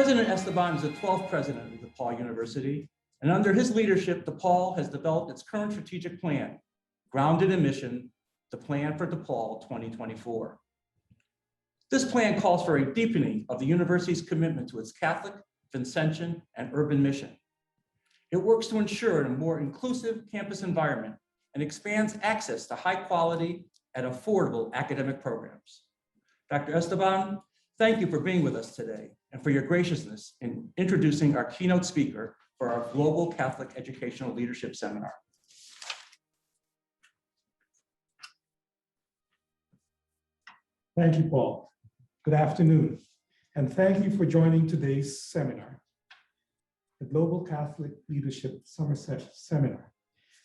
President Esteban is the 12th president of DePaul University, and under his leadership, DePaul has developed its current strategic plan, grounded in mission, the Plan for DePaul 2024. This plan calls for a deepening of the university's commitment to its Catholic, Vincentian, and urban mission. It works to ensure a more inclusive campus environment and expands access to high quality and affordable academic programs. Dr. Esteban, thank you for being with us today and for your graciousness in introducing our keynote speaker for our Global Catholic Educational Leadership Seminar. Thank you, Paul. Good afternoon, and thank you for joining today's seminar, the Global Catholic Leadership Summer Seminar.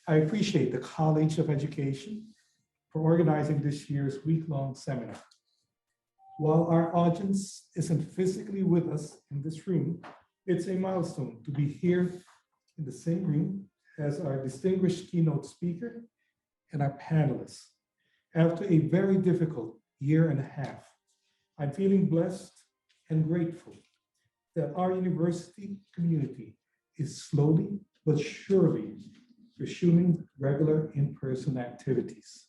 I appreciate the College of Education for organizing this year's week-long seminar. While our audience isn't physically with us in this room, it's a milestone to be here in the same room as our distinguished keynote speaker and our panelists. After a very difficult year and a half, I'm feeling blessed and grateful that our university community is slowly but surely resuming regular in-person activities.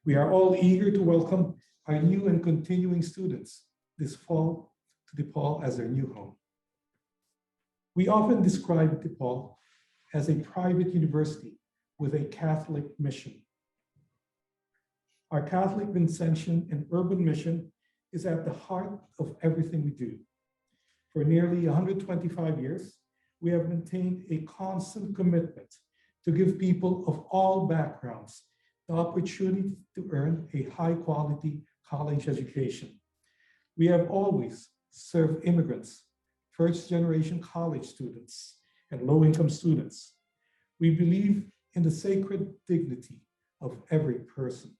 We are all eager to welcome our new and continuing students this fall to DePaul as their new home. We often describe DePaul as a private university with a Catholic mission. Our Catholic Vincentian and urban mission is at the heart of everything we do. For nearly 125 years, we have maintained a constant commitment to give people of all backgrounds the opportunity to earn a high-quality college education. We have always served immigrants, first-generation college students, and low-income students. We believe in the sacred dignity of every person.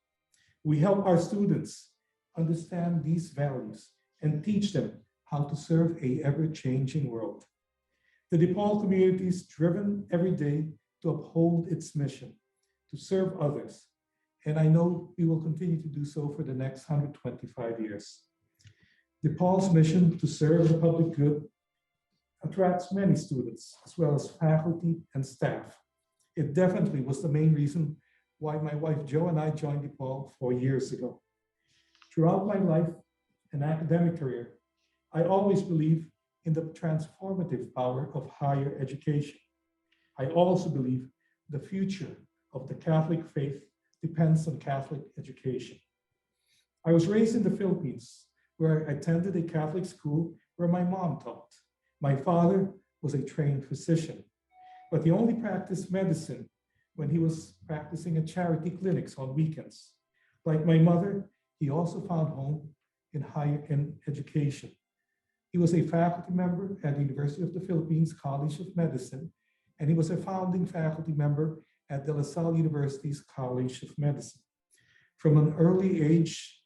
We help our students understand these values and teach them how to serve an ever-changing world. The DePaul community is driven every day to uphold its mission, to serve others, and I know we will continue to do so for the next 125 years. DePaul's mission to serve the public good attracts many students, as well as faculty and staff. It definitely was the main reason why my wife Jo and I joined DePaul 4 years ago. Throughout my life and academic career, I always believe in the transformative power of higher education. I also believe the future of the Catholic faith depends on Catholic education. I was raised in the Philippines, where I attended a Catholic school where my mom taught. My father was a trained physician, but he only practiced medicine when he was practicing at charity clinics on weekends. Like my mother, he also found home in higher education. He was a faculty member at the University of the Philippines College of Medicine, and he was a founding faculty member at De La Salle University's College of Medicine. From an early age,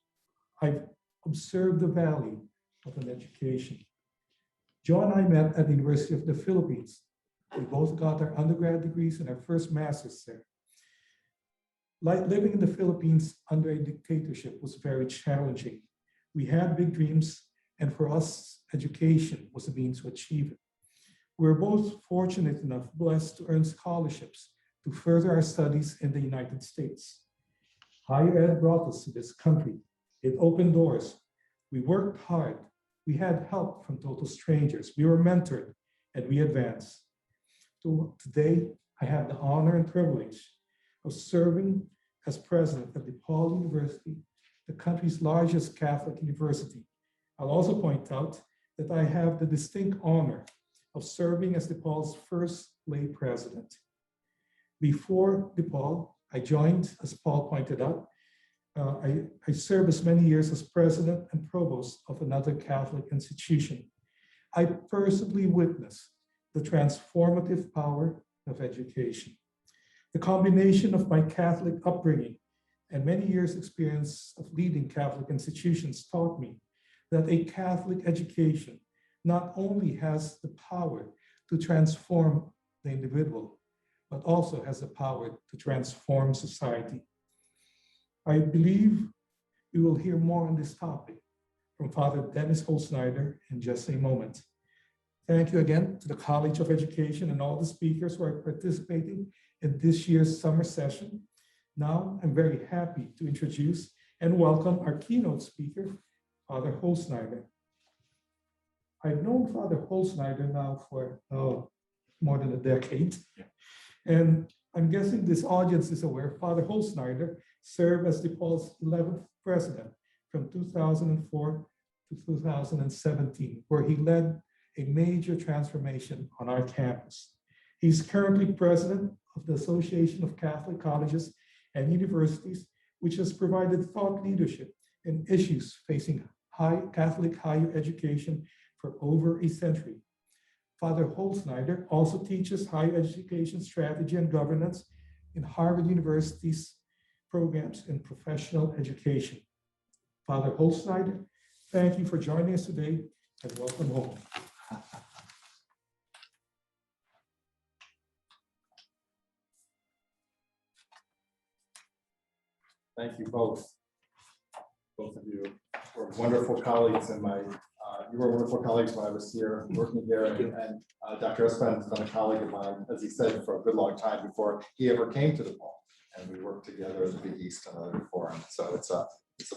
I've observed the value of an education. Jo and I met at the University of the Philippines. We both got our undergrad degrees and our first master's there. Like living in the Philippines under a dictatorship was very challenging. We had big dreams, and for us, education was a means to achieve it. We were both fortunate enough, blessed to earn scholarships to further our studies in the United States. Higher ed brought us to this country. It opened doors. We worked hard. We had help from total strangers. We were mentored, and we advanced. So today, I have the honor and privilege of serving as president of DePaul University, the country's largest Catholic university. I'll also point out that I have the distinct honor of serving as DePaul's first lay president. Before DePaul, I joined, as Paul pointed out, I served as many years as president and provost of another Catholic institution. I personally witnessed the transformative power of education. The combination of my Catholic upbringing and many years' experience of leading Catholic institutions taught me that a Catholic education not only has the power to transform the individual, but also has the power to transform society. I believe we will hear more on this topic from Father Dennis Holtschneider in just a moment. Thank you again to the College of Education and all the speakers who are participating in this year's summer session. Now, I'm very happy to introduce and welcome our keynote speaker, Father Holtschneider. I've known Father Holtschneider now for more than a decade. And I'm guessing this audience is aware Father Holtschneider served as DePaul's 11th president from 2004 to 2017, where he led a major transformation on our campus. He's currently president of the Association of Catholic Colleges and Universities, which has provided thought leadership in issues facing Catholic higher education for over a century. Father Holtschneider also teaches higher education strategy and governance in Harvard University's programs in professional education. Father Holtschneider, thank you for joining us today and welcome home. Thank you both. Both of you were wonderful colleagues, and you were wonderful colleagues when I was here working here. And Dr. Espen has been a colleague of mine, as he said, for a good long time before he ever came to DePaul. And we worked together at the Big East and other forum. So it's a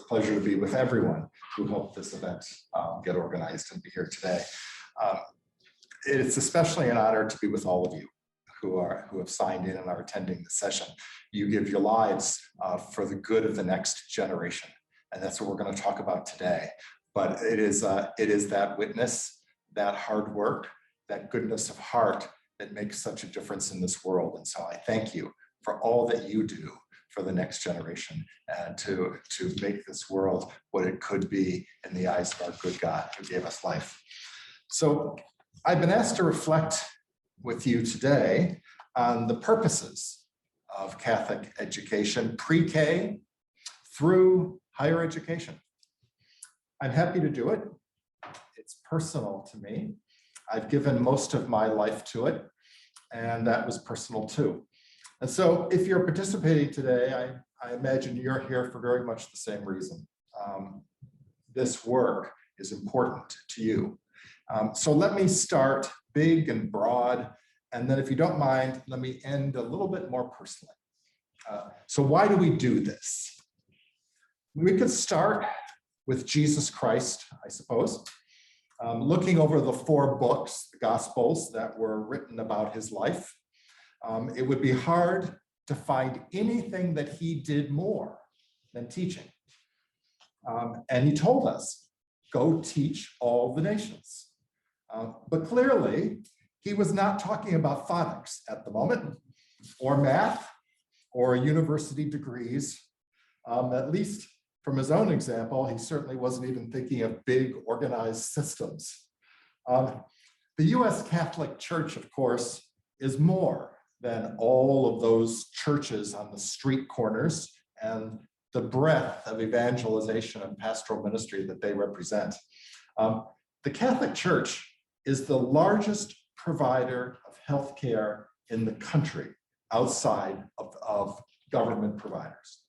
pleasure to be with everyone who helped this event get organized and be here today. It's especially an honor to be with all of you who have signed in and are attending the session. You give your lives for the good of the next generation. And that's what we're going to talk about today. But it is that witness, that hard work, that goodness of heart that makes such a difference in this world. And so I thank you for all that you do for the next generation and to make this world what it could be in the eyes of our good God who gave us life. So I've been asked to reflect with you today on the purposes of Catholic education, pre-K through higher education. I'm happy to do it. It's personal to me. I've given most of my life to it, and that was personal too. And so if you're participating today, I imagine you're here for very much the same reason. This work is important to you. So let me start big and broad, and then if you don't mind, let me end a little bit more personally. So why do we do this? We could start with Jesus Christ, I suppose, looking over the 4 books, the Gospels that were written about his life. It would be hard to find anything that he did more than teaching. And he told us, go teach all the nations. But clearly, he was not talking about phonics at the moment, or math, or university degrees. At least from his own example, he certainly wasn't even thinking of big organized systems. The US Catholic Church, of course, is more than all of those churches on the street corners and the breadth of evangelization and pastoral ministry that they represent. The Catholic Church is the largest provider of healthcare in the country outside of government providers,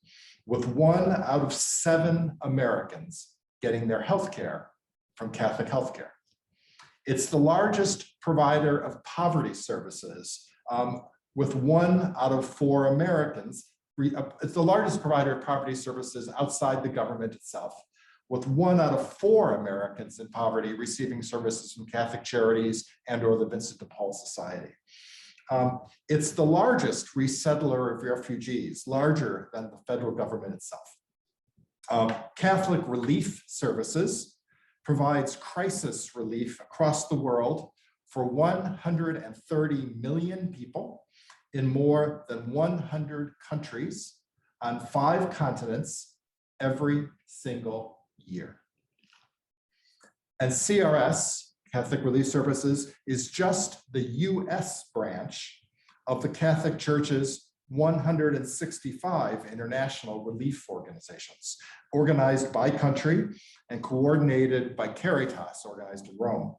with 1 out of 7 Americans getting their healthcare from Catholic healthcare. It's the largest provider of poverty services, with 1 out of 4 Americans. It's the largest provider of poverty services outside the government itself, with 1 out of 4 Americans in poverty receiving services from Catholic Charities and or the Vincent de Paul Society. It's the largest resettler of refugees, larger than the federal government itself. Catholic Relief Services provides crisis relief across the world for 130 million people in more than 100 countries on 5 continents every single year. And CRS, Catholic Relief Services, is just the US branch of the Catholic Church's 165 international relief organizations, organized by country and coordinated by Caritas, organized in Rome.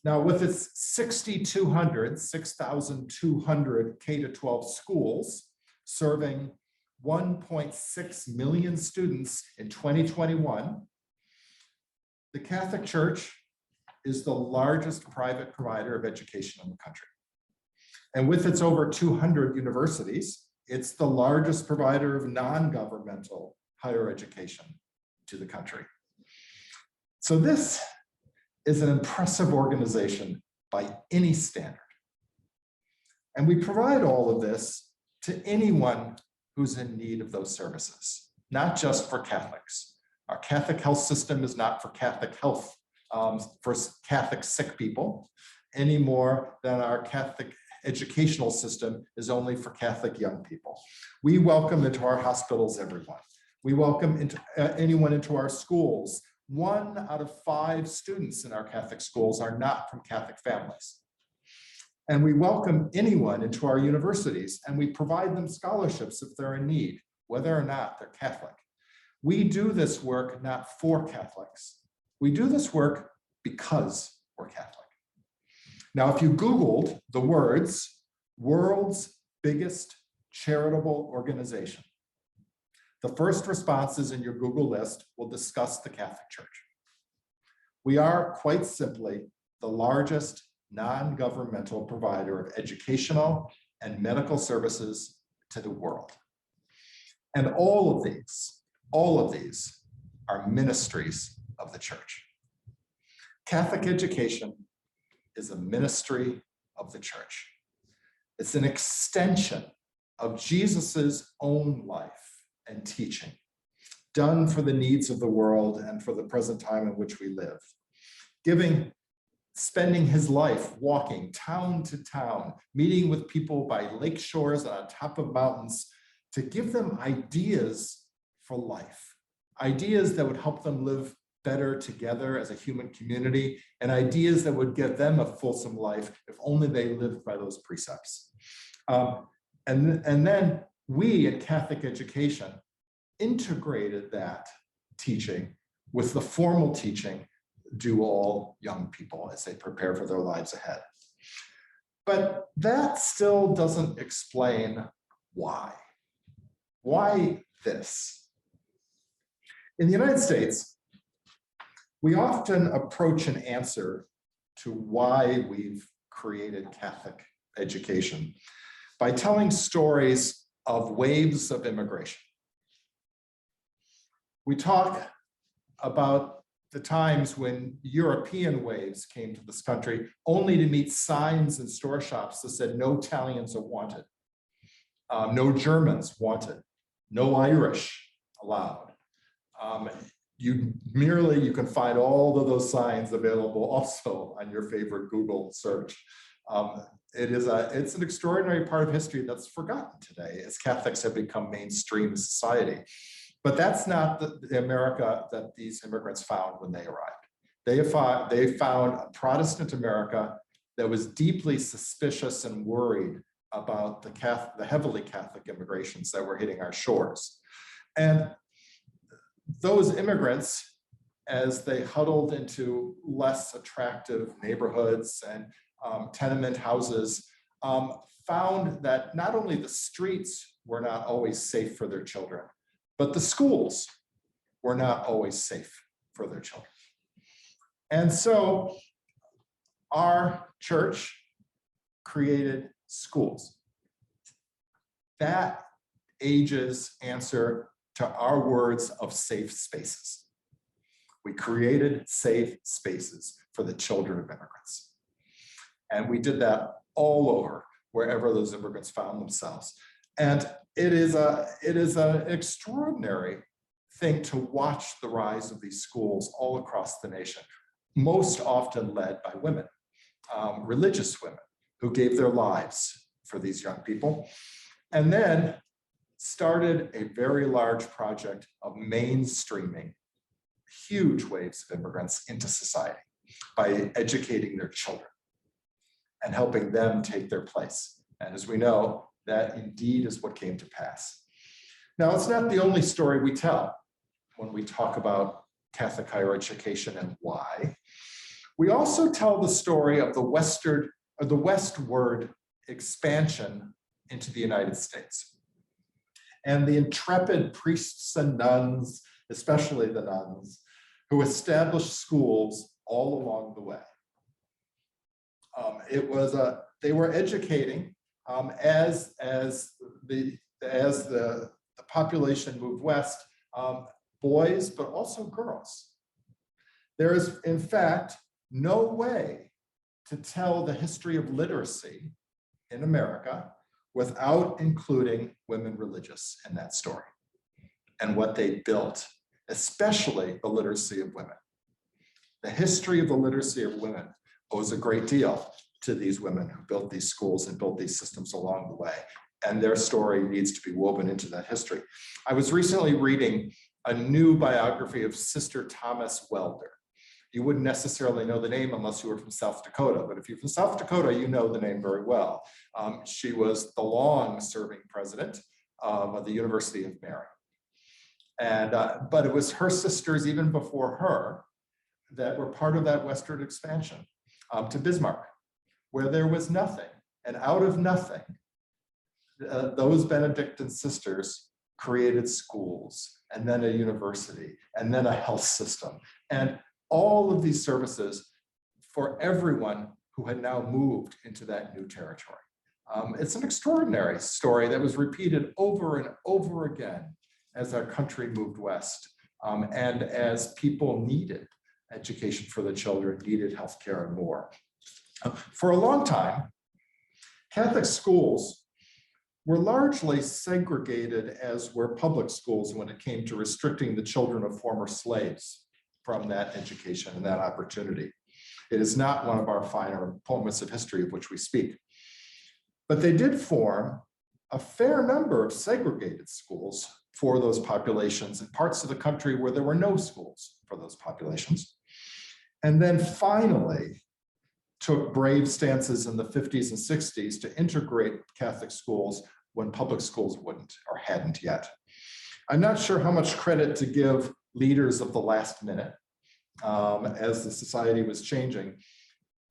Now, with its 6,200 K-12 schools, serving 1.6 million students in 2021, the Catholic Church is the largest private provider of education in the country. And with its over 200 universities, it's the largest provider of non-governmental higher education to the country. So this is an impressive organization by any standard. And we provide all of this to anyone who's in need of those services, not just for Catholics. Our Catholic health system is not for Catholic health, for Catholic sick people, any more than our Catholic educational system is only for Catholic young people. We welcome into our hospitals everyone. We welcome anyone into our schools. 1 out of 5 students in our Catholic schools are not from Catholic families. And we welcome anyone into our universities, and we provide them scholarships if they're in need, whether or not they're Catholic. We do this work not for Catholics. We do this work because we're Catholic. Now, if you Googled the words, world's biggest charitable organization, the first responses in your Google list will discuss the Catholic Church. We are quite simply the largest non-governmental provider of educational and medical services to the world. And all of these are ministries of the Church. Catholic education is a ministry of the Church. It's an extension of Jesus's own life and teaching, done for the needs of the world and for the present time in which we live. Spending his life walking town to town, meeting with people by lake shores and on top of mountains to give them ideas for life, ideas that would help them live better together as a human community, and ideas that would give them a fulsome life if only they lived by those precepts. And then we at Catholic education integrated that teaching with the formal teaching due all young people as they prepare for their lives ahead. But that still doesn't explain why. Why this? In the United States, we often approach an answer to why we've created Catholic education by telling stories of waves of immigration. We talk about the times when European waves came to this country only to meet signs in store shops that said no Italians are wanted, no Germans wanted, no Irish allowed. You can find all of those signs available also on your favorite Google search. It's an extraordinary part of history that's forgotten today as Catholics have become mainstream society. But that's not the America that these immigrants found when they arrived. They found a Protestant America that was deeply suspicious and worried about the heavily Catholic immigrations that were hitting our shores. And those immigrants, as they huddled into less attractive neighborhoods and tenement houses, found that not only the streets were not always safe for their children, but the schools were not always safe for their children. And so our church created schools. That ages answer to our words of safe spaces. We created safe spaces for the children of immigrants. And we did that all over, wherever those immigrants found themselves. And it is an extraordinary thing to watch the rise of these schools all across the nation, most often led by women, religious women who gave their lives for these young people, and then started a very large project of mainstreaming huge waves of immigrants into society by educating their children and helping them take their place. And as we know, that indeed is what came to pass. Now, it's not the only story we tell when we talk about Catholic higher education and why. We also tell the story of the westward expansion into the United States and the intrepid priests and nuns, especially the nuns, who established schools all along the way. They were educating as the population moved west, boys, but also girls. There is, in fact, no way to tell the history of literacy in America without including women religious in that story and what they built, especially the literacy of women. The history of the literacy of women owes a great deal to these women who built these schools and built these systems along the way. And their story needs to be woven into that history. I was recently reading a new biography of Sister Thomas Welder. You wouldn't necessarily know the name unless you were from South Dakota, but if you're from South Dakota, you know the name very well. She was the long-serving president of the University of Mary. And, but it was her sisters, even before her, that were part of that westward expansion to Bismarck, where there was nothing. And out of nothing, those Benedictine sisters created schools, and then a university, and then a health system. And all of these services for everyone who had now moved into that new territory. It's an extraordinary story that was repeated over and over again as our country moved west, and as people needed education for the children, needed healthcare and more. For a long time, Catholic schools were largely segregated, as were public schools when it came to restricting the children of former slaves from that education and that opportunity. It is not one of our finer moments of history of which we speak. But they did form a fair number of segregated schools for those populations in parts of the country where there were no schools for those populations. And then finally took brave stances in the 50s and 60s to integrate Catholic schools when public schools wouldn't or hadn't yet. I'm not sure how much credit to give leaders of the last minute as the society was changing.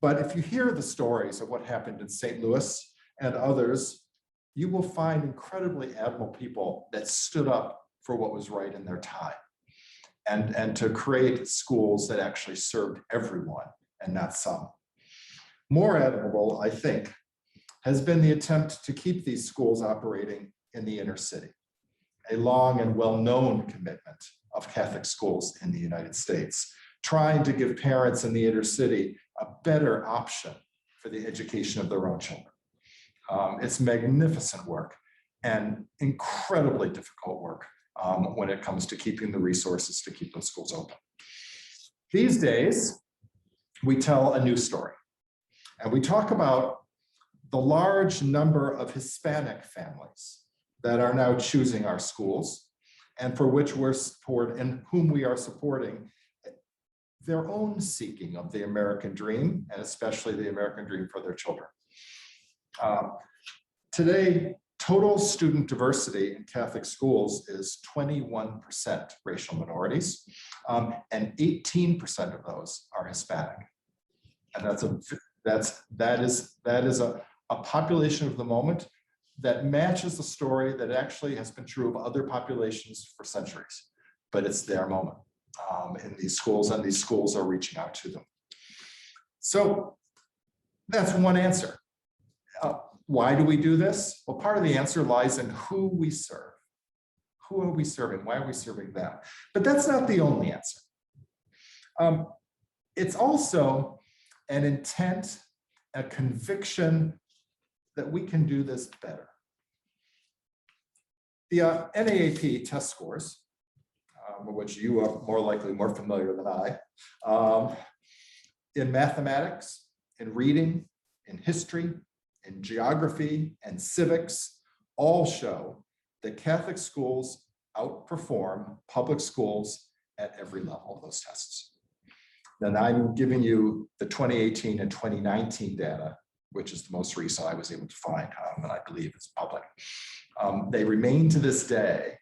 But if you hear the stories of what happened in St. Louis and others, you will find incredibly admirable people that stood up for what was right in their time and to create schools that actually served everyone and not some. More admirable, I think, has been the attempt to keep these schools operating in the inner city, a long and well-known commitment of Catholic schools in the United States, trying to give parents in the inner city a better option for the education of their own children. It's magnificent work and incredibly difficult work when it comes to keeping the resources to keep those schools open. These days, we tell a new story, and we talk about the large number of Hispanic families that are now choosing our schools and for which we're supporting and whom we are supporting their own seeking of the American dream, and especially the American dream for their children. Today, total student diversity in Catholic schools is 21% racial minorities, and 18% of those are Hispanic. And that is a population of the moment that matches the story that actually has been true of other populations for centuries, but it's their moment in these schools, and these schools are reaching out to them. So that's one answer. Why do we do this? Well, part of the answer lies in who we serve. Who are we serving? Why are we serving them? But that's not the only answer. It's also an intent, a conviction that we can do this better. The NAAP test scores, which you are more familiar than I, in mathematics, in reading, in history, in geography, and civics, all show that Catholic schools outperform public schools at every level of those tests. Then I'm giving you the 2018 and 2019 data, which is the most recent I was able to find, and I believe is public. They remain to this day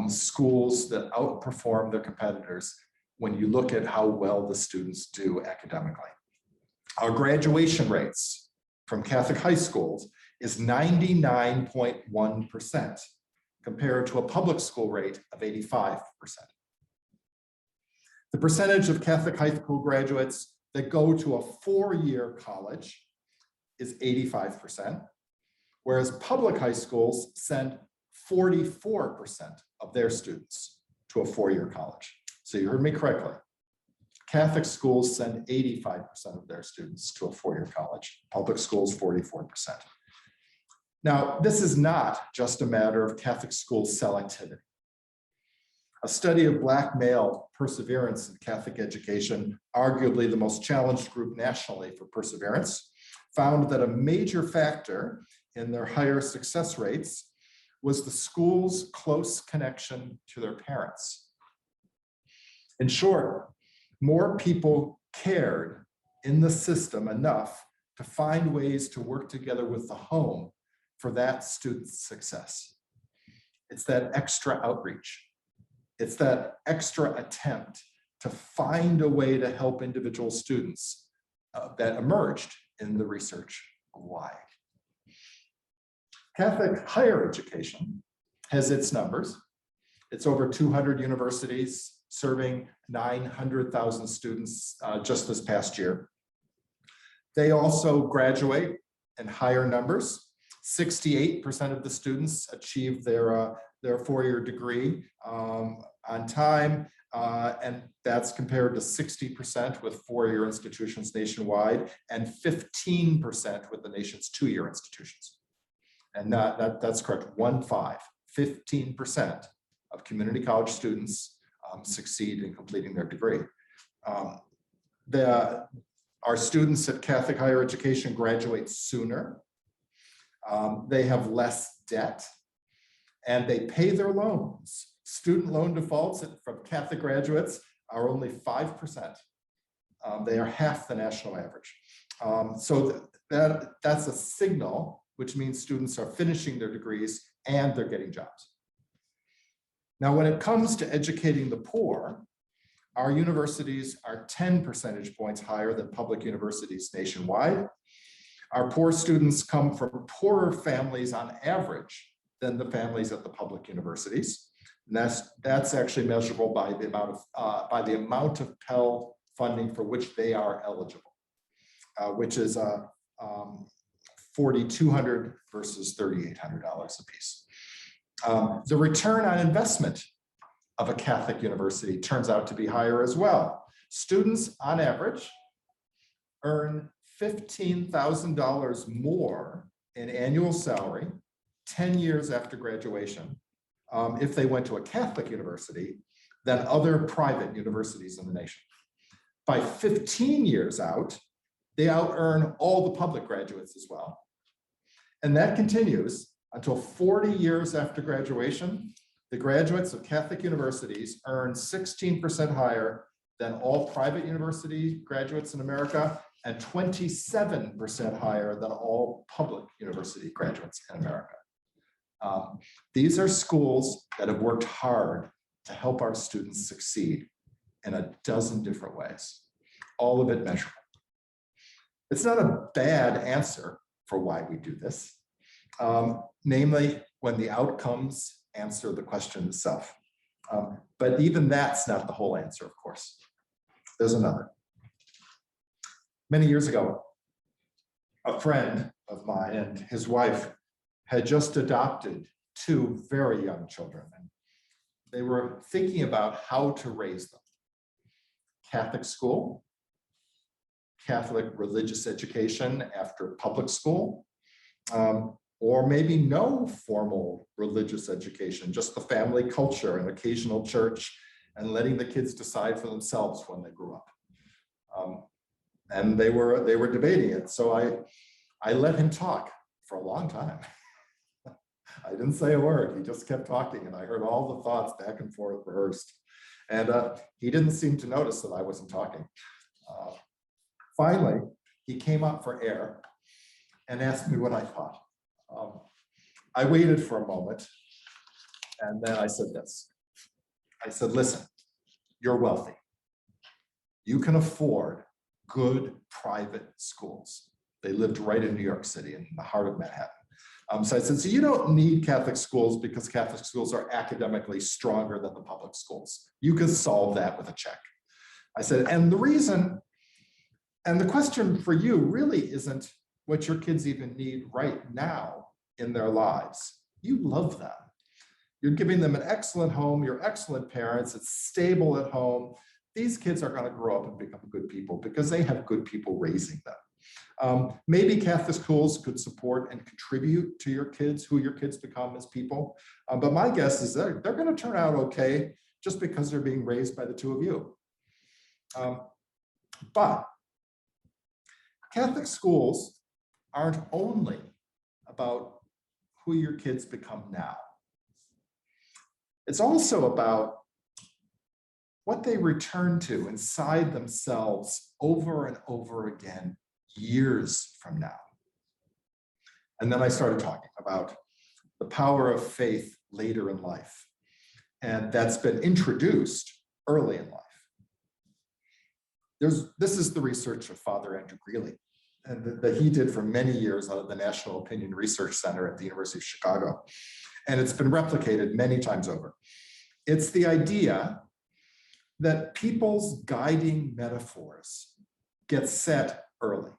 schools that outperform their competitors when you look at how well the students do academically. Our graduation rates from Catholic high schools is 99.1% compared to a public school rate of 85%. The percentage of Catholic high school graduates that go to a four-year college is 85%, whereas public high schools send 44% of their students to a four-year college. So you heard me correctly. Catholic schools send 85% of their students to a four-year college, public schools 44%. Now, this is not just a matter of Catholic school selectivity. A study of Black male perseverance in Catholic education, arguably the most challenged group nationally for perseverance, found that a major factor in their higher success rates was the school's close connection to their parents. In short, more people cared in the system enough to find ways to work together with the home for that student's success. It's that extra outreach. It's that extra attempt to find a way to help individual students that emerged in the research why. Catholic higher education has its numbers. It's over 200 universities serving 900,000 students just this past year. They also graduate in higher numbers. 68% of the students achieve their four-year degree on time, and that's compared to 60% with four-year institutions nationwide and 15% with the nation's two-year institutions. And that's correct, 15% of community college students succeed in completing their degree. Our students at Catholic higher education graduate sooner. They have less debt and they pay their loans. Student loan defaults from Catholic graduates are only 5%. They are half the national average. So that's a signal, which means students are finishing their degrees and they're getting jobs. Now, when it comes to educating the poor, our universities are 10 percentage points higher than public universities nationwide. Our poor students come from poorer families on average than the families at the public universities. And that's actually measurable by the amount of Pell funding for which they are eligible, which is $4,200 versus $3,800 a piece. The return on investment of a Catholic university turns out to be higher as well. Students on average earn $15,000 more in annual salary 10 years after graduation if they went to a Catholic university than other private universities in the nation. By 15 years out, they out-earn all the public graduates as well. And that continues until 40 years after graduation. The graduates of Catholic universities earn 16% higher than all private university graduates in America and 27% higher than all public university graduates in America. These are schools that have worked hard to help our students succeed in a dozen different ways, all of it measurable. It's not a bad answer for why we do this, namely when the outcomes answer the question itself. But even that's not the whole answer, of course. There's another. Many years ago, a friend of mine and his wife had just adopted two very young children. And they were thinking about how to raise them. Catholic school, Catholic religious education after public school, or maybe no formal religious education, just the family culture and occasional church and letting the kids decide for themselves when they grew up. And they were debating it. So I let him talk for a long time. I didn't say a word. He just kept talking and I heard all the thoughts back and forth rehearsed. And he didn't seem to notice that I wasn't talking. Finally, he came up for air and asked me what I thought. I waited for a moment and then I said this. I said, listen, you're wealthy. You can afford good private schools. They lived right in New York City in the heart of Manhattan. So I said, so you don't need Catholic schools because Catholic schools are academically stronger than the public schools. You can solve that with a check. I said, and the reason, and the question for you really isn't what your kids even need right now in their lives. You love them. You're giving them an excellent home, you're excellent parents, it's stable at home. These kids are going to grow up and become good people because they have good people raising them. Maybe Catholic schools could support and contribute to your kids, who your kids become as people. But my guess is they're going to turn out okay just because they're being raised by the two of you. But Catholic schools aren't only about who your kids become now. It's also about what they return to inside themselves over and over again years from now. And then I started talking about the power of faith later in life. And that's been introduced early in life. This is the research of Father Andrew Greeley, and that he did for many years out of the National Opinion Research Center at the University of Chicago. And it's been replicated many times over. It's the idea that people's guiding metaphors get set early.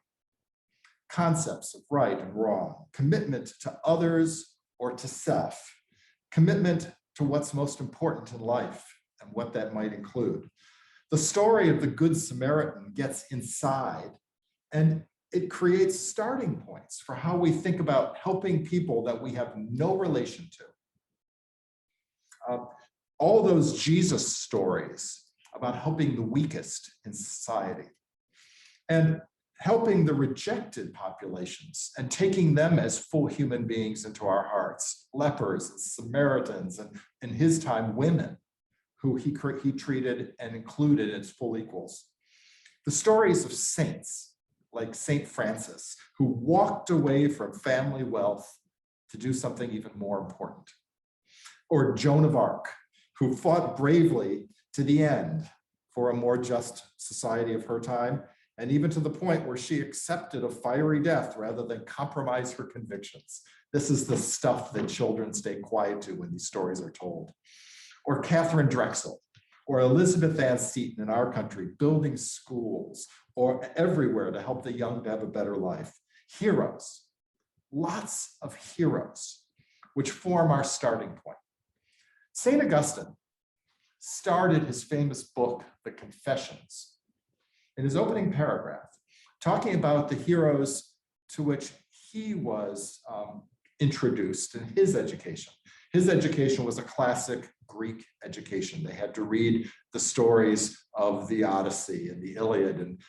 Concepts of right and wrong, commitment to others or to self, commitment to what's most important in life and what that might include. The story of the Good Samaritan gets inside, and it creates starting points for how we think about helping people that we have no relation to. All those Jesus stories about helping the weakest in society and helping the rejected populations and taking them as full human beings into our hearts, lepers and Samaritans, and in his time, women who he treated and included as full equals. The stories of saints like Saint Francis, who walked away from family wealth to do something even more important. Or Joan of Arc, who fought bravely to the end for a more just society of her time, and even to the point where she accepted a fiery death rather than compromise her convictions. This is the stuff that children stay quiet to when these stories are told. Or Catherine Drexel, or Elizabeth Ann Seton in our country, building schools or everywhere to help the young to have a better life. Heroes, lots of heroes, which form our starting point. St. Augustine started his famous book, The Confessions, in his opening paragraph, talking about the heroes to which he was introduced in his education. His education was a classic Greek education. They had to read the stories of the Odyssey and the Iliad, and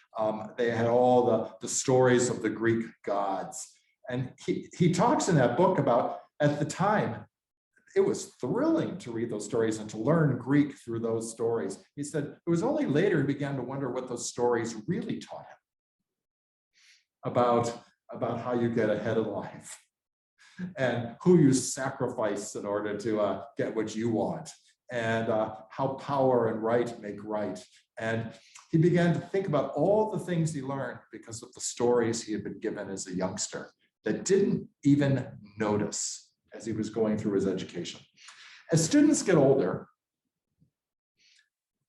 they had all the stories of the Greek gods. And he talks in that book about, at the time, it was thrilling to read those stories and to learn Greek through those stories. He said it was only later he began to wonder what those stories really taught him about how you get ahead in life and who you sacrifice in order to get what you want, and how power and right make right. And he began to think about all the things he learned because of the stories he had been given as a youngster that didn't even notice as he was going through his education. As students get older,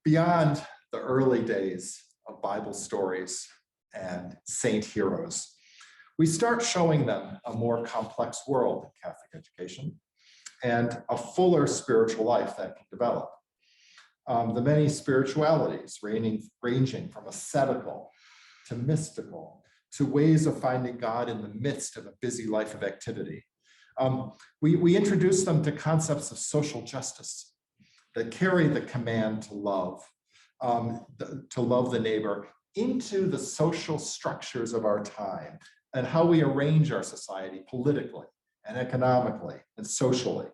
beyond the early days of Bible stories and saint heroes, we start showing them a more complex world in Catholic education and a fuller spiritual life that can develop. The many spiritualities ranging from ascetical to mystical to ways of finding God in the midst of a busy life of activity. We introduce them to concepts of social justice that carry the command to love the neighbor into the social structures of our time and how we arrange our society politically and economically and socially.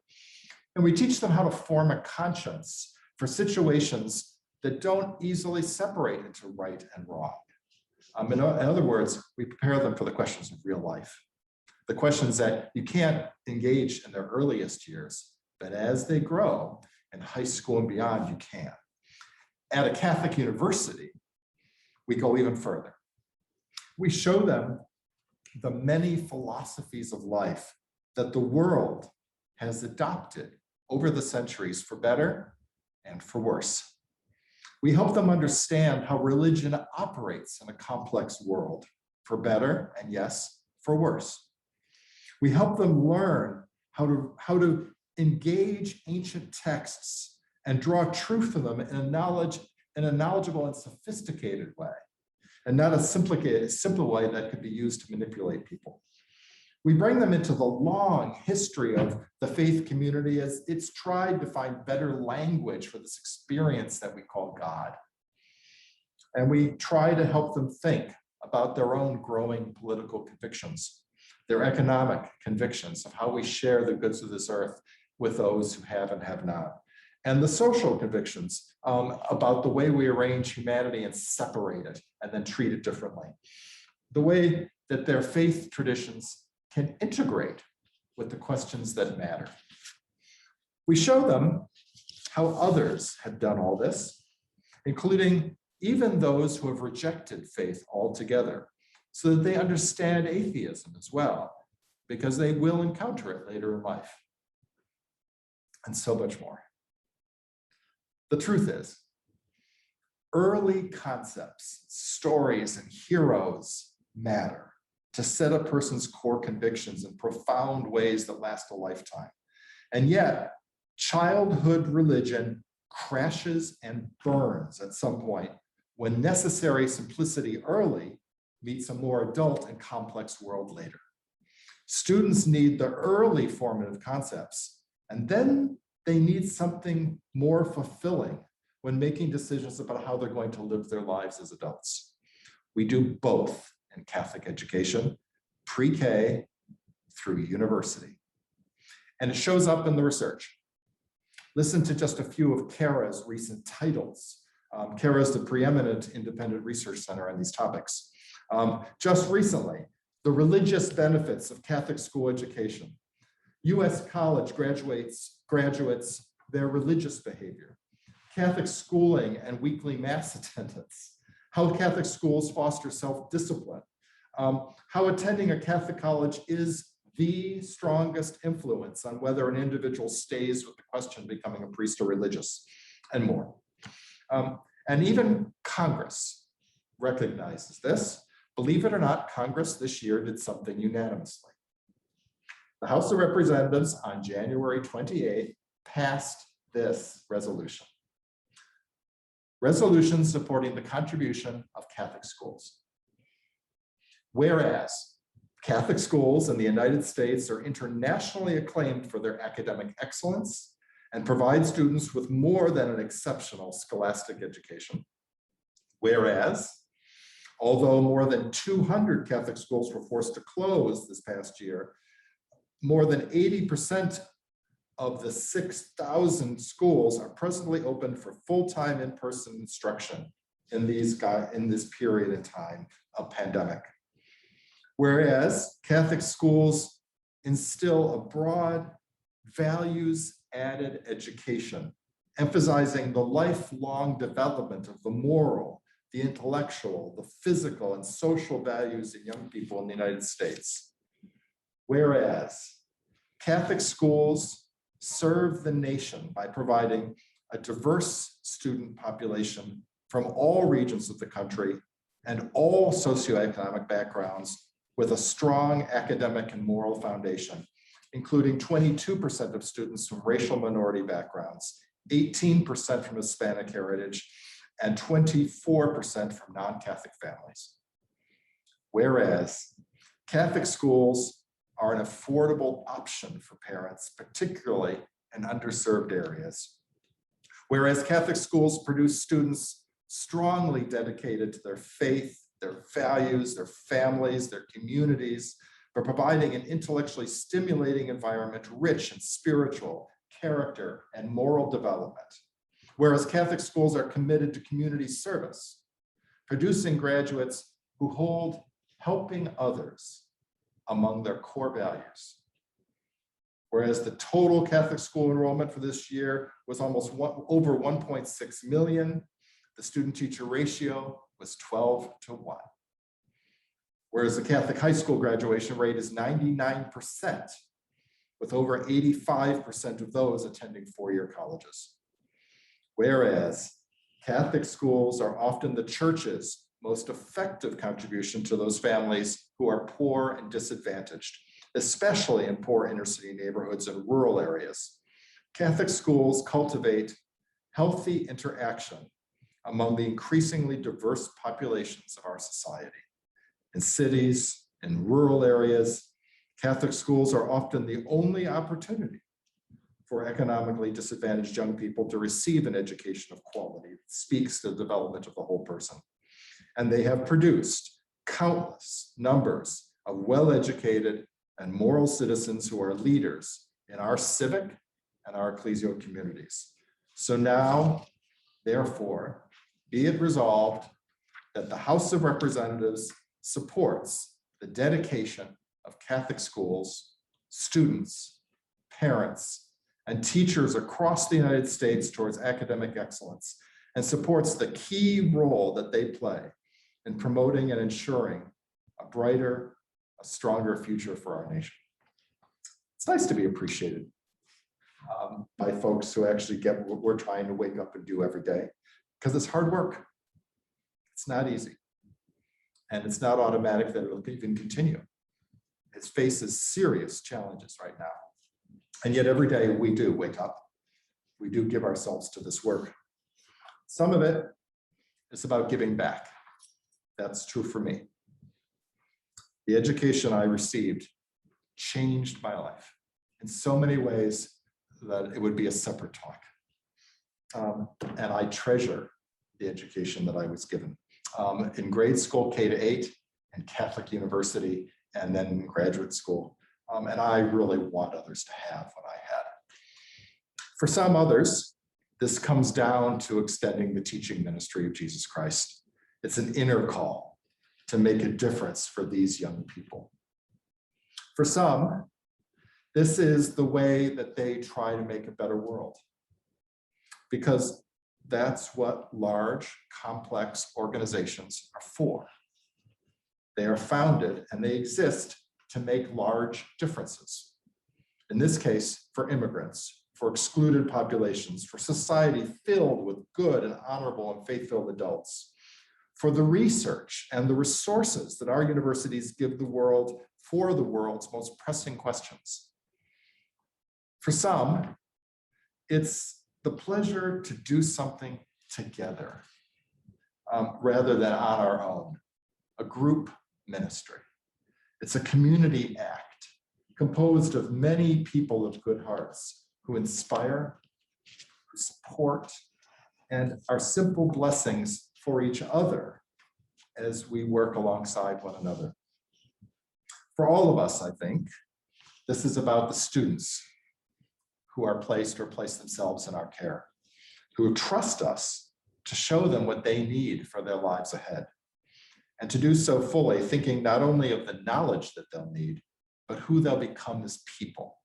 And we teach them how to form a conscience for situations that don't easily separate into right and wrong. In other words, we prepare them for the questions of real life. The questions that you can't engage in their earliest years, but as they grow in high school and beyond, you can. At a Catholic university, we go even further. We show them the many philosophies of life that the world has adopted over the centuries for better and for worse. We help them understand how religion operates in a complex world for better and yes, for worse. We help them learn how to engage ancient texts and draw truth from them in a knowledgeable and sophisticated way, and not a simple way that could be used to manipulate people. We bring them into the long history of the faith community as it's tried to find better language for this experience that we call God. And we try to help them think about their own growing political convictions, their economic convictions of how we share the goods of this earth with those who have and have not, and the social convictions about the way we arrange humanity and separate it and then treat it differently. The way that their faith traditions can integrate with the questions that matter. We show them how others have done all this, including even those who have rejected faith altogether, so that they understand atheism as well, because they will encounter it later in life, and so much more. The truth is, early concepts, stories, and heroes matter to set a person's core convictions in profound ways that last a lifetime. And yet, childhood religion crashes and burns at some point when necessary simplicity early meets a more adult and complex world later. Students need the early formative concepts, and then they need something more fulfilling when making decisions about how they're going to live their lives as adults. We do both in Catholic education, pre-K through university. And it shows up in the research. Listen to just a few of CARA's recent titles. CARA is the preeminent independent research center on these topics. Just recently, the religious benefits of Catholic school education. U.S. college graduates, their religious behavior. Catholic schooling and weekly mass attendance. How Catholic schools foster self-discipline. How attending a Catholic college is the strongest influence on whether an individual stays with the question of becoming a priest or religious, and more. And even Congress recognizes this. Believe it or not, Congress this year did something unanimously. The House of Representatives on January 28th passed this resolution. Resolution supporting the contribution of Catholic schools. Whereas Catholic schools in the United States are internationally acclaimed for their academic excellence and provide students with more than an exceptional scholastic education. Whereas, although more than 200 Catholic schools were forced to close this past year, more than 80% of the 6,000 schools are presently open for full-time in-person instruction in this period in time of pandemic. Whereas Catholic schools instill a broad values-added education, emphasizing the lifelong development of the moral, the intellectual, the physical, and social values in young people in the United States. Whereas Catholic schools serve the nation by providing a diverse student population from all regions of the country and all socioeconomic backgrounds with a strong academic and moral foundation, including 22% of students from racial minority backgrounds, 18% from Hispanic heritage, and 24% from non-Catholic families. Whereas Catholic schools are an affordable option for parents, particularly in underserved areas. Whereas Catholic schools produce students strongly dedicated to their faith, their values, their families, their communities, by providing an intellectually stimulating environment rich in spiritual, character, and moral development. Whereas Catholic schools are committed to community service, producing graduates who hold helping others among their core values. Whereas the total Catholic school enrollment for this year was almost over 1.6 million, the student-teacher ratio was 12:1. Whereas the Catholic high school graduation rate is 99%, with over 85% of those attending four-year colleges. Whereas Catholic schools are often the churches most effective contribution to those families who are poor and disadvantaged, especially in poor inner city neighborhoods and rural areas. Catholic schools cultivate healthy interaction among the increasingly diverse populations of our society. In cities, in rural areas, Catholic schools are often the only opportunity for economically disadvantaged young people to receive an education of quality that speaks to the development of the whole person. And they have produced countless numbers of well-educated and moral citizens who are leaders in our civic and our ecclesial communities. So now, therefore, be it resolved that the House of Representatives supports the dedication of Catholic schools, students, parents, and teachers across the United States towards academic excellence, and supports the key role that they play in promoting and ensuring a brighter, a stronger future for our nation. It's nice to be appreciated by folks who actually get what we're trying to wake up and do every day, because it's hard work. It's not easy. And it's not automatic that it'll even continue. It faces serious challenges right now. And yet every day we do wake up. We do give ourselves to this work. Some of it is about giving back. That's true for me. The education I received changed my life in so many ways that it would be a separate talk. And I treasure the education that I was given in grade school, K-8, and Catholic University, and then in graduate school. And I really want others to have what I had. For some others, this comes down to extending the teaching ministry of Jesus Christ. It's an inner call to make a difference for these young people. For some, this is the way that they try to make a better world, because that's what large, complex organizations are for. They are founded and they exist to make large differences. In this case, for immigrants, for excluded populations, for society filled with good and honorable and faith-filled adults, for the research and the resources that our universities give the world for the world's most pressing questions. For some, it's the pleasure to do something together rather than on our own, a group ministry. It's a community act composed of many people of good hearts who inspire, who support, and are simple blessings for each other as we work alongside one another. For all of us, I think, this is about the students who are placed or place themselves in our care, who trust us to show them what they need for their lives ahead, and to do so fully, thinking not only of the knowledge that they'll need, but who they'll become as people,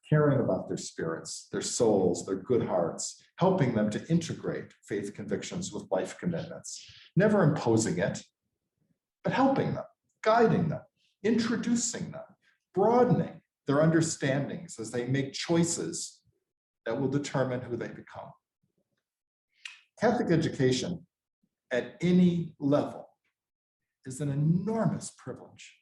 caring about their spirits, their souls, their good hearts, helping them to integrate faith convictions with life commitments, never imposing it, but helping them, guiding them, introducing them, broadening their understandings as they make choices that will determine who they become. Catholic education at any level is an enormous privilege.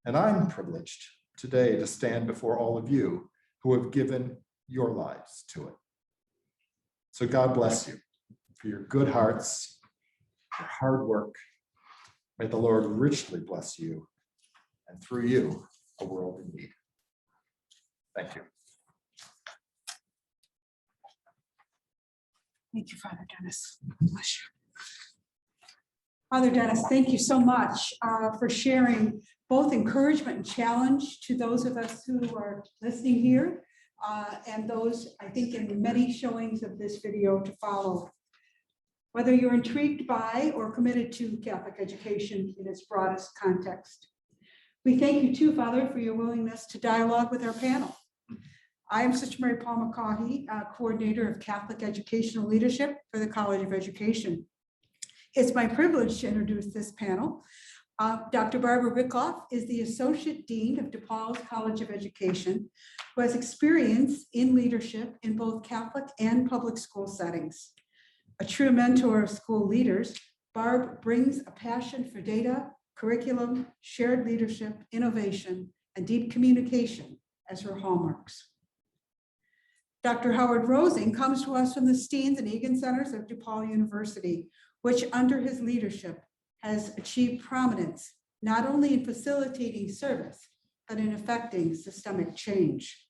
And I'm privileged today to stand before all of you who have given your lives to it. So God bless you for your good hearts, your hard work. May the Lord richly bless you, and through you, a world in need. Thank you. Thank you, Father Dennis. Bless you. Father Dennis, thank you so much for sharing both encouragement and challenge to those of us who are listening here and those, I think, in many showings of this video to follow. Whether you're intrigued by or committed to Catholic education in its broadest context. We thank you too, Father, for your willingness to dialogue with our panel. I am Sister Mary Paul McCaughey, Coordinator of Catholic Educational Leadership for the College of Education. It's my privilege to introduce this panel. Dr. Barbara Rickoff is the Associate Dean of DePaul College of Education, who has experience in leadership in both Catholic and public school settings. A true mentor of school leaders, Barb brings a passion for data, curriculum, shared leadership, innovation, and deep communication as her hallmarks. Dr. Howard Rosing comes to us from the Steens and Egan Centers of DePaul University, which under his leadership has achieved prominence not only in facilitating service, but in effecting systemic change.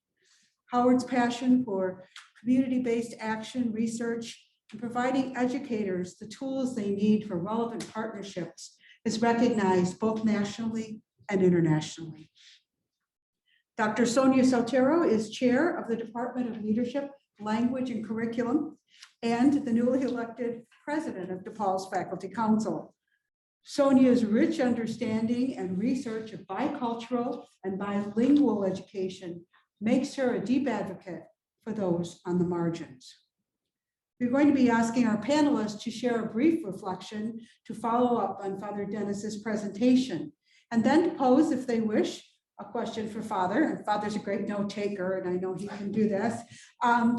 Howard's passion for community-based action, research, and providing educators the tools they need for relevant partnerships is recognized both nationally and internationally. Dr. Sonia Saltero is chair of the Department of Leadership, Language, and Curriculum, and the newly elected president of DePaul's Faculty Council. Sonia's rich understanding and research of bicultural and bilingual education makes her a deep advocate for those on the margins. We're going to be asking our panelists to share a brief reflection to follow up on Father Dennis's presentation, and then to pose, if they wish, a question for Father. And Father's a great note taker, and I know he can do this.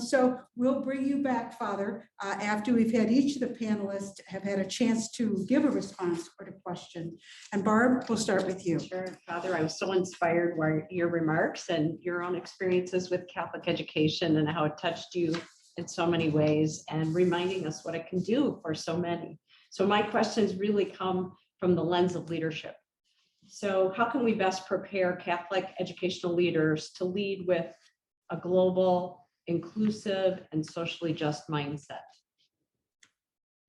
So we'll bring you back, Father, after we've had each of the panelists have had a chance to give a response or a question. And Barb, we'll start with you. Sure, Father, I was so inspired by your remarks and your own experiences with Catholic education and how it touched you in so many ways and reminding us what it can do for so many. So my questions really come from the lens of leadership. So how can we best prepare Catholic educational leaders to lead with a global, inclusive, and socially just mindset?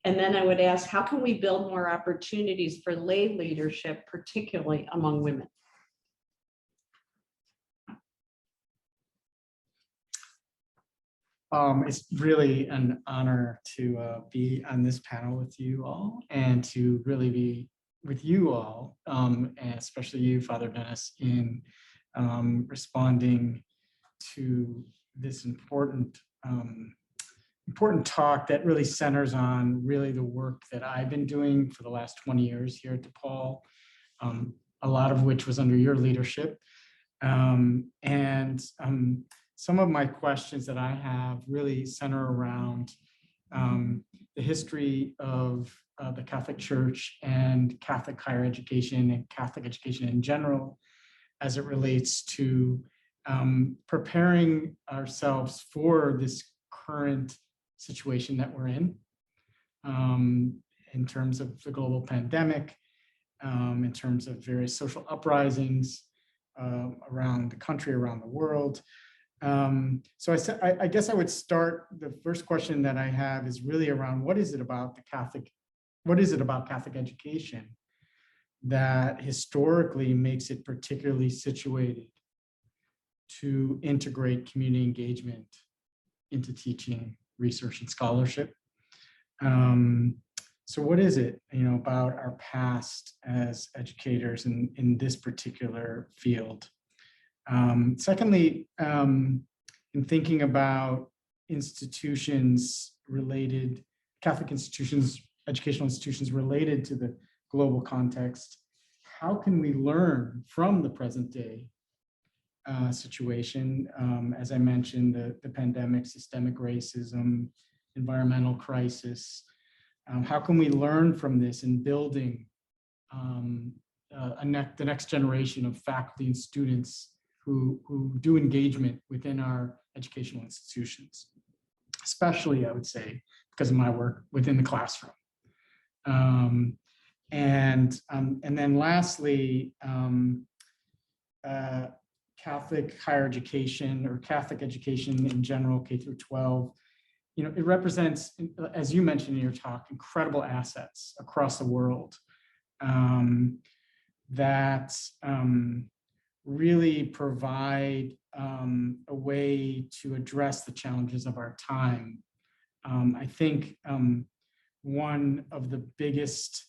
And then I would ask, how can we build more opportunities for lay leadership, particularly among women? It's really an honor to be on this panel with you all and to really be with you all, and especially you, Father Dennis, in responding to this important talk that really centers on really the work that I've been doing for the last 20 years here at DePaul, a lot of which was under your leadership. Some of my questions that I have really center around the history of the Catholic Church and Catholic higher education and Catholic education in general, as it relates to preparing ourselves for this current situation that we're in terms of the global pandemic, in terms of various social uprisings around the country, around the world. So I guess I would start, the first question that I have is really around what is it about Catholic education that historically makes it particularly situated to integrate community engagement into teaching, research, and scholarship? So what is it, about our past as educators in this particular field? Secondly, in thinking about institutions related, Catholic institutions, educational institutions related to the global context, how can we learn from the present day situation? As I mentioned, the pandemic, systemic racism, environmental crisis. How can we learn from this in building the next generation of faculty and students who do engagement within our educational institutions, especially, I would say, because of my work within the classroom. And then lastly, Catholic higher education or Catholic education in general, K through 12, it represents, as you mentioned in your talk, incredible assets across the world that really provide a way to address the challenges of our time. I think one of the biggest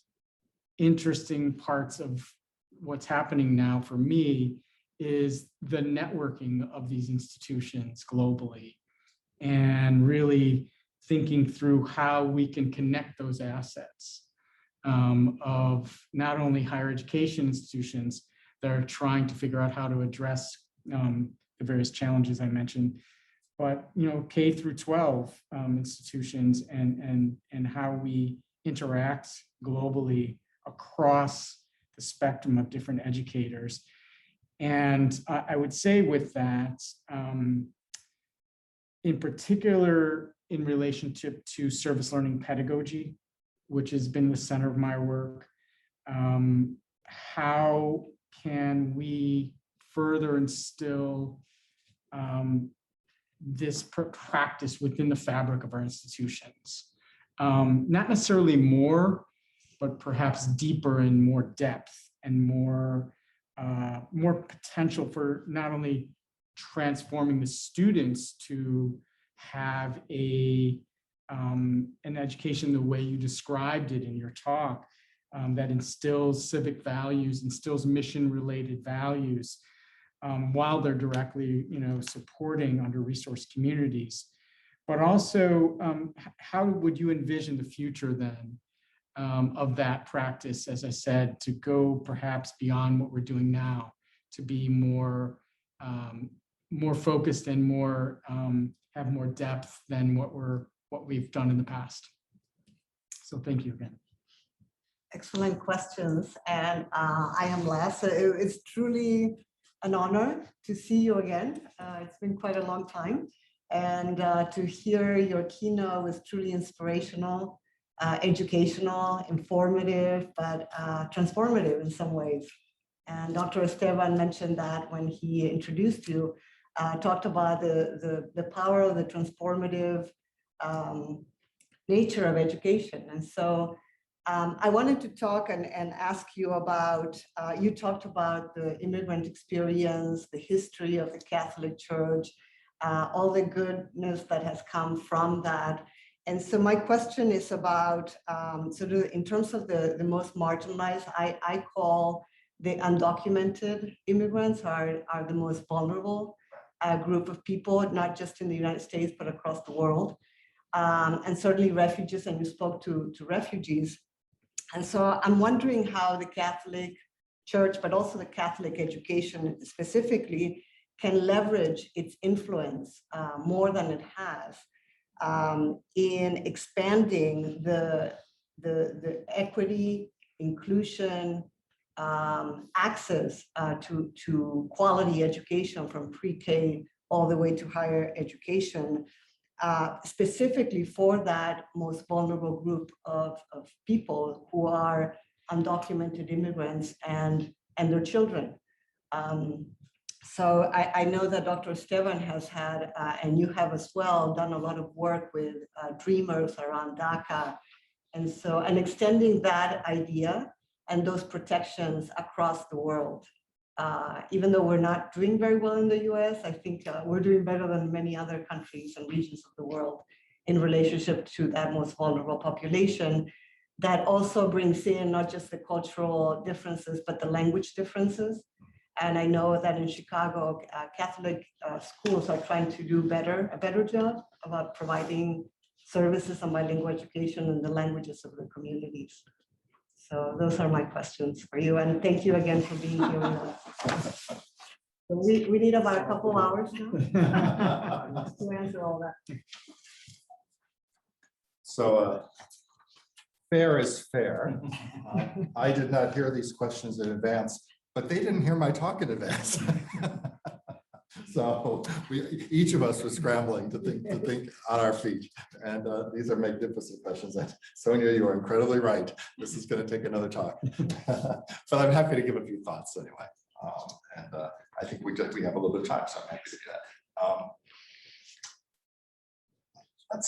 interesting parts of what's happening now for me is the networking of these institutions globally and really thinking through how we can connect those assets of not only higher education institutions that are trying to figure out how to address the various challenges I mentioned, but K through 12 institutions and how we interacts globally across the spectrum of different educators. And I would say with that, in particular, in relationship to service learning pedagogy, which has been the center of my work, how can we further instill this practice within the fabric of our institutions? Not necessarily more, but perhaps deeper and more depth and more potential for not only transforming the students to have an education the way you described it in your talk, that instills civic values, instills mission-related values, while they're directly, supporting under-resourced communities. But also, how would you envision the future then of that practice, as I said, to go perhaps beyond what we're doing now, to be more focused and more have more depth than what we've done in the past? So thank you again. Excellent questions. And I am Les. It's truly an honor to see you again. It's been quite a long time. And to hear your keynote was truly inspirational, educational, informative, but transformative in some ways. And Dr. Esteban mentioned that when he introduced you, talked about the power of the transformative nature of education. And so I wanted to talk and ask you about, you talked about the immigrant experience, the history of the Catholic Church, all the goodness that has come from that. And so my question is about, sort of in terms of the most marginalized, I call the undocumented immigrants are the most vulnerable group of people, not just in the United States, but across the world. And certainly refugees, and you spoke to refugees. And so I'm wondering how the Catholic Church, but also the Catholic education specifically, can leverage its influence more than it has in expanding the equity, inclusion, access to quality education from pre-K all the way to higher education, specifically for that most vulnerable group of people who are undocumented immigrants and their children. So I know that Dr. Esteban has had, and you have as well, done a lot of work with dreamers around DACA. And extending that idea and those protections across the world. Even though we're not doing very well in the US, I think we're doing better than many other countries and regions of the world in relationship to that most vulnerable population. That also brings in not just the cultural differences, but the language differences. And I know that in Chicago, Catholic schools are trying to do a better job about providing services on bilingual education in the languages of the communities. So those are my questions for you. And thank you again for being here with us. So we need about a couple hours now to answer all that. So fair is fair. I did not hear these questions in advance, but they didn't hear my talk in advance. So each of us was scrambling to think on our feet. And these are magnificent questions. And Sonia, you are incredibly right. This is going to take another talk. But I'm happy to give a few thoughts anyway. I think we have a little bit of time, so I'm happy to do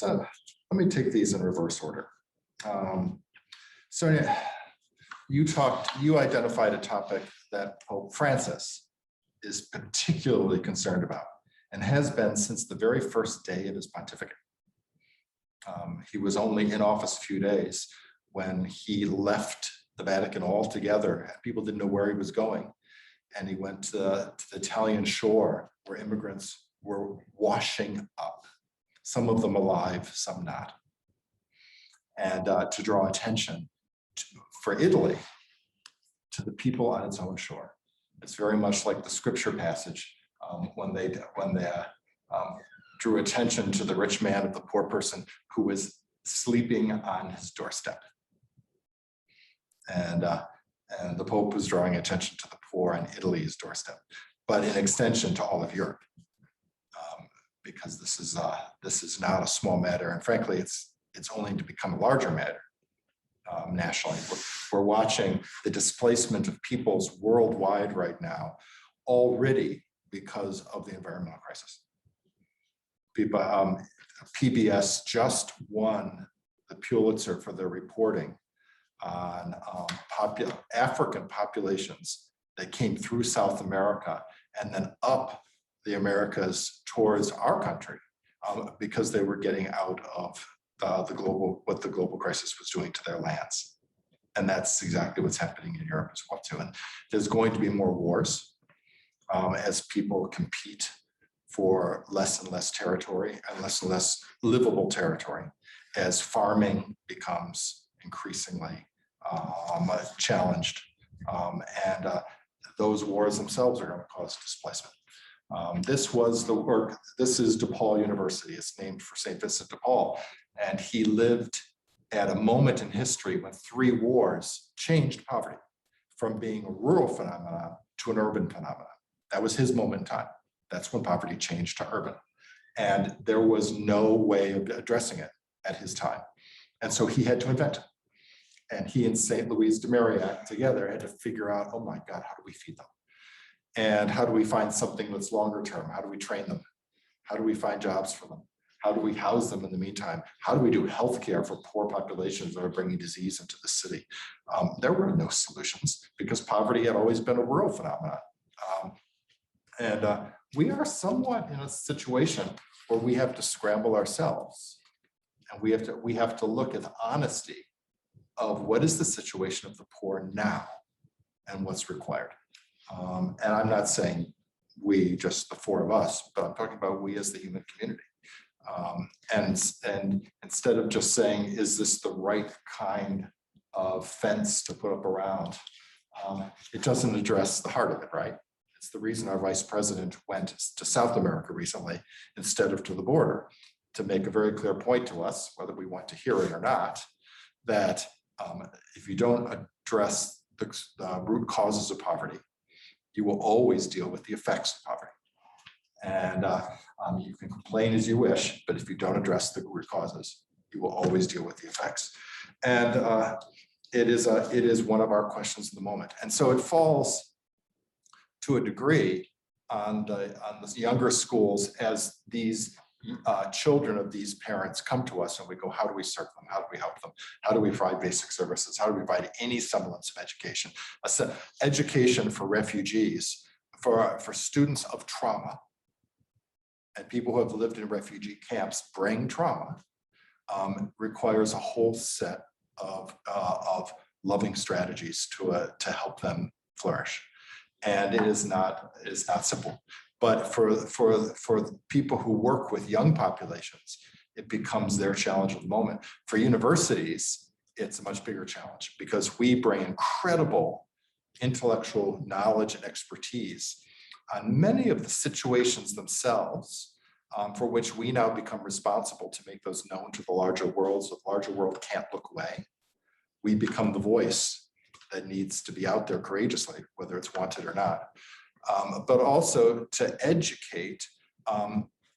that. Let me take these in reverse order. Sonia, you identified a topic that Pope Francis is particularly concerned about and has been since the very first day of his pontificate. He was only in office a few days when he left the Vatican altogether. People didn't know where he was going. And he went to the Italian shore where immigrants were washing up, some of them alive, some not. And to draw attention for Italy to the people on its own shore. It's very much like the scripture passage when they drew attention to the rich man of the poor person who was sleeping on his doorstep. and the Pope was drawing attention to the poor on Italy's doorstep, but in extension to all of Europe, because this is not a small matter, and frankly, it's only to become a larger matter nationally. We're watching the displacement of peoples worldwide right now, already because of the environmental crisis. People, PBS just won the Pulitzer for their reporting on African populations that came through South America and then up the Americas towards our country, because they were getting out of what the global crisis was doing to their lands. And that's exactly what's happening in Europe as well too. And there's going to be more wars as people compete for less and less territory and less livable territory, as farming becomes increasingly challenged. And those wars themselves are going to cause displacement. This was the work, this is DePaul University. It's named for St. Vincent de Paul. And he lived at a moment in history when 3 wars changed poverty from being a rural phenomenon to an urban phenomenon. That was his moment in time. That's when poverty changed to urban. And there was no way of addressing it at his time. And so he had to invent it. And he and St. Louise de Marillac together had to figure out, oh my God, how do we feed them? And how do we find something that's longer term? How do we train them? How do we find jobs for them? How do we house them in the meantime? How do we do healthcare for poor populations that are bringing disease into the city? There were no solutions because poverty had always been a rural phenomenon. And we are somewhat in a situation where we have to scramble ourselves, and we have to look at the honesty of what is the situation of the poor now and what's required. And I'm not saying we, just the 4 of us, but I'm talking about we as the human community. And instead of just saying, is this the right kind of fence to put up around, it doesn't address the heart of it, right? It's the reason our vice president went to South America recently instead of to the border, to make a very clear point to us, whether we want to hear it or not, that if you don't address the root causes of poverty, you will always deal with the effects of poverty. And you can complain as you wish, but if you don't address the root causes, you will always deal with the effects. And it is one of our questions in the moment. And so it falls to a degree on the younger schools as these children of these parents come to us and we go, how do we serve them? How do we help them? How do we provide basic services? How do we provide any semblance of education? Education for refugees, for students of trauma, and people who have lived in refugee camps bring trauma, requires a whole set of loving strategies to help them flourish. And it is not simple. But for people who work with young populations, it becomes their challenge of the moment. For universities, it's a much bigger challenge because we bring incredible intellectual knowledge and expertise on many of the situations themselves, for which we now become responsible to make those known to the larger world, so the larger world can't look away. We become the voice that needs to be out there courageously, whether it's wanted or not. But also to educate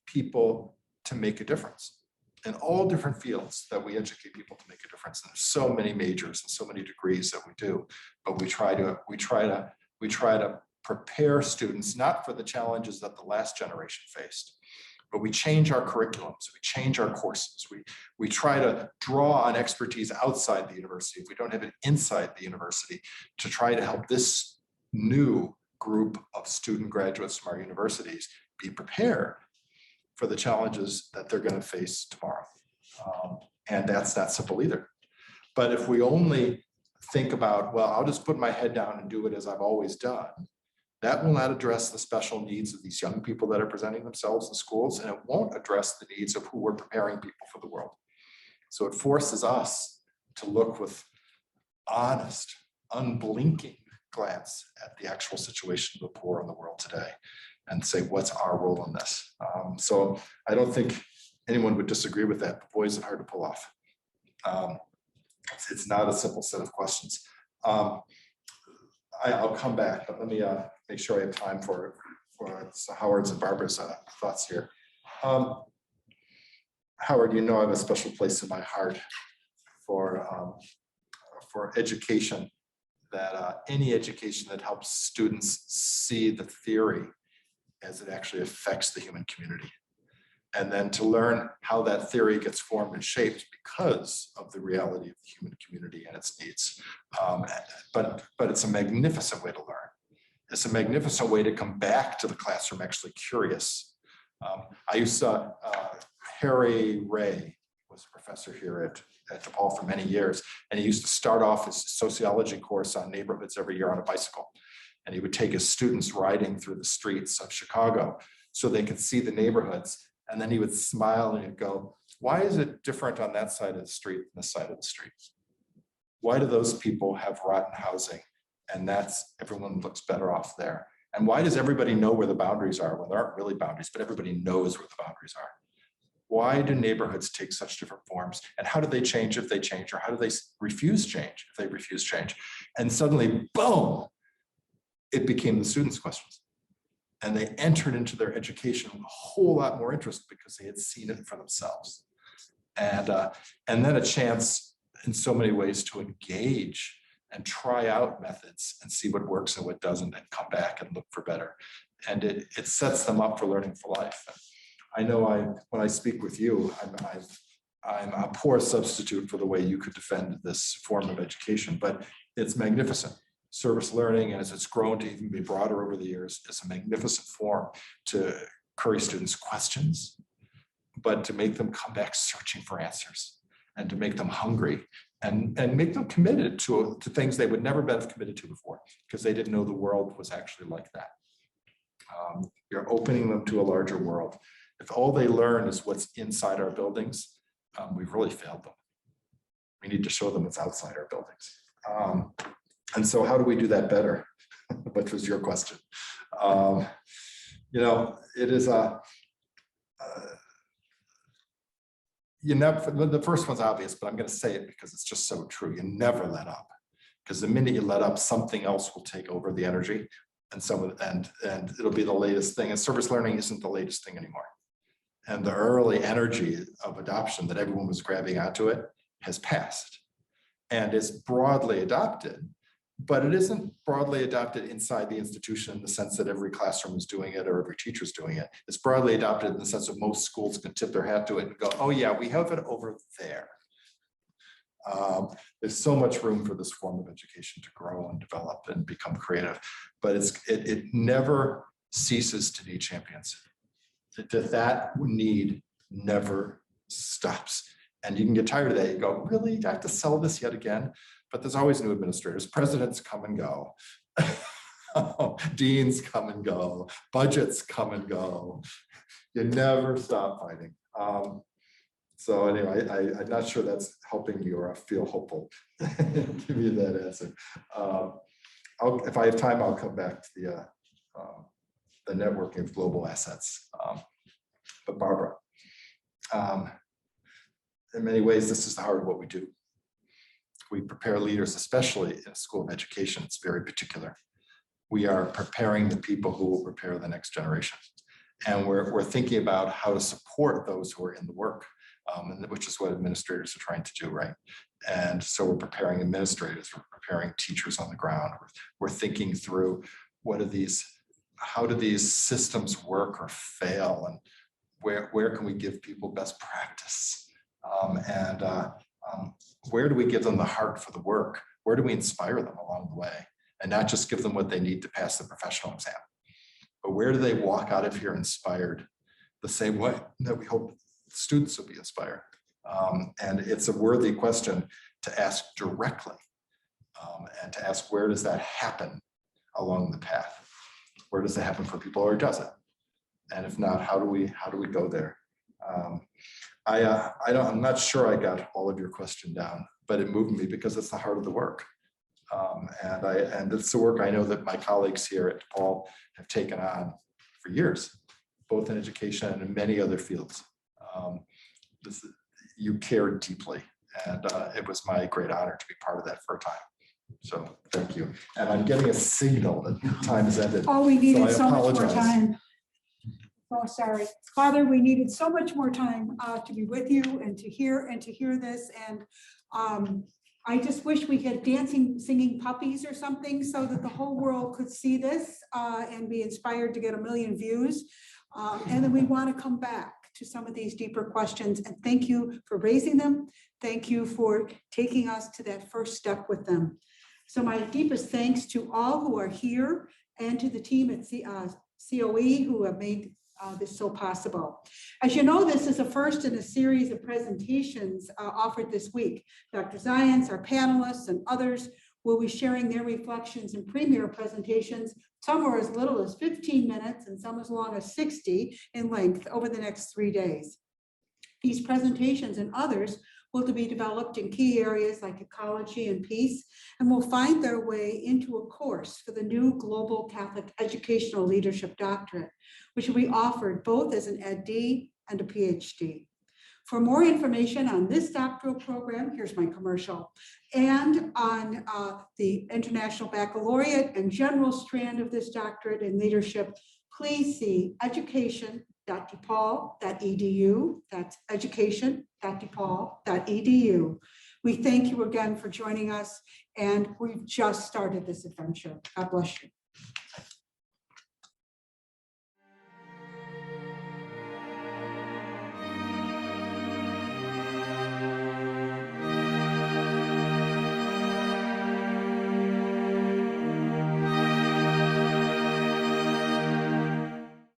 people to make a difference in all different fields, that we educate people to make a difference. And there's so many majors and so many degrees that we do, but we try to prepare students not for the challenges that the last generation faced, but we change our curriculums, we change our courses, we try to draw on expertise outside the university if we don't have it inside the university, to try to help this new group of student graduates from our universities be prepared for the challenges that they're going to face tomorrow. And that's not simple either. But if we only think about, well, I'll just put my head down and do it as I've always done, that will not address the special needs of these young people that are presenting themselves in schools, and it won't address the needs of who we're preparing people for the world. So it forces us to look with honest, unblinking glance at the actual situation of the poor in the world today and say, what's our role in this? So I don't think anyone would disagree with that, but boy, is it hard to pull off. It's not a simple set of questions. I'll come back, but let me make sure I have time for Howard's and Barbara's thoughts here. Howard, you know I have a special place in my heart for education, that any education that helps students see the theory as it actually affects the human community. And then to learn how that theory gets formed and shaped because of the reality of the human community and its needs. But it's a magnificent way to learn. It's a magnificent way to come back to the classroom actually curious. I used to, Harry Ray was a professor here at DePaul for many years, and he used to start off his sociology course on neighborhoods every year on a bicycle. And he would take his students riding through the streets of Chicago so they could see the neighborhoods. And then he would smile and he'd go, why is it different on that side of the street than this side of the street? Why do those people have rotten housing? And everyone looks better off there. And why does everybody know where the boundaries are? Well, there aren't really boundaries, but everybody knows where the boundaries are. Why do neighborhoods take such different forms? And how do they change if they change? Or how do they refuse change if they refuse change? And suddenly, boom, it became the students' questions. And they entered into their education with a whole lot more interest because they had seen it for themselves. And then a chance in so many ways to engage and try out methods and see what works and what doesn't, and come back and look for better. And it sets them up for learning for life. I know when I speak with you, I'm a poor substitute for the way you could defend this form of education, but it's magnificent. Service learning, as it's grown to even be broader over the years, is a magnificent form to query students' questions, but to make them come back searching for answers, and to make them hungry, and make them committed to things they would never have committed to before, because they didn't know the world was actually like that. You're opening them to a larger world. If all they learn is what's inside our buildings, we've really failed them. We need to show them what's outside our buildings. And so how do we do that better? Which was your question. It is the first one's obvious, but I'm going to say it because it's just so true. You never let up, because the minute you let up, something else will take over the energy, and it'll be the latest thing. And service learning isn't the latest thing anymore. And the early energy of adoption that everyone was grabbing onto it has passed, and it's broadly adopted. But it isn't broadly adopted inside the institution in the sense that every classroom is doing it or every teacher is doing it. It's broadly adopted in the sense that most schools can tip their hat to it and go, oh yeah, we have it over there. There's so much room for this form of education to grow and develop and become creative, but it never ceases to need champions. That need never stops. And you can get tired of that. You go, really? I have to sell this yet again? But there's always new administrators. Presidents come and go. Deans come and go. Budgets come and go. You never stop fighting. So anyway, I'm not sure that's helping you or I feel hopeful. Give you that answer. If I have time, I'll come back to the networking of global assets. But Barbara, in many ways, this is the heart of what we do. We prepare leaders, especially in a school of education. It's very particular. We are preparing the people who will prepare the next generation. And we're thinking about how to support those who are in the work, which is what administrators are trying to do, right? And so we're preparing administrators, we're preparing teachers on the ground. We're thinking through how do these systems work or fail, and where can we give people best practice? Where do we give them the heart for the work? Where do we inspire them along the way? And not just give them what they need to pass the professional exam, but where do they walk out of here inspired the same way that we hope students will be inspired? And it's a worthy question to ask directly, and to ask, where does that happen along the path? Where does that happen for people, or does it? And if not, how do we go there? I'm not sure I got all of your question down, but it moved me because it's the heart of the work. And it's the work I know that my colleagues here at DePaul have taken on for years, both in education and in many other fields. You cared deeply, and it was my great honor to be part of that for a time. So thank you. And I'm getting a signal that time has ended. Oh, we needed I so much more apologize. time. Oh, sorry. Father, we needed so much more time to be with you and to hear this. And I just wish we had dancing, singing puppies or something so that the whole world could see this and be inspired to get 1 million views. And then we want to come back to some of these deeper questions. And thank you for raising them. Thank you for taking us to that first step with them. So my deepest thanks to all who are here and to the team at COE who have made this so possible. As you know, this is a first in a series of presentations offered this week. Dr. Zients, our panelists, and others will be sharing their reflections and premier presentations. Some are as little as 15 minutes and some as long as 60 in length over the next 3 days. These presentations and others will be developed in key areas like ecology and peace, and will find their way into a course for the new Global Catholic Educational Leadership Doctorate, which will be offered both as an EdD and a PhD. For more information on this doctoral program, here's my commercial, and on the International Baccalaureate and general strand of this doctorate in leadership, please see education.depaul.edu. That's education.depaul.edu. We thank you again for joining us, and we've just started this adventure. God bless you.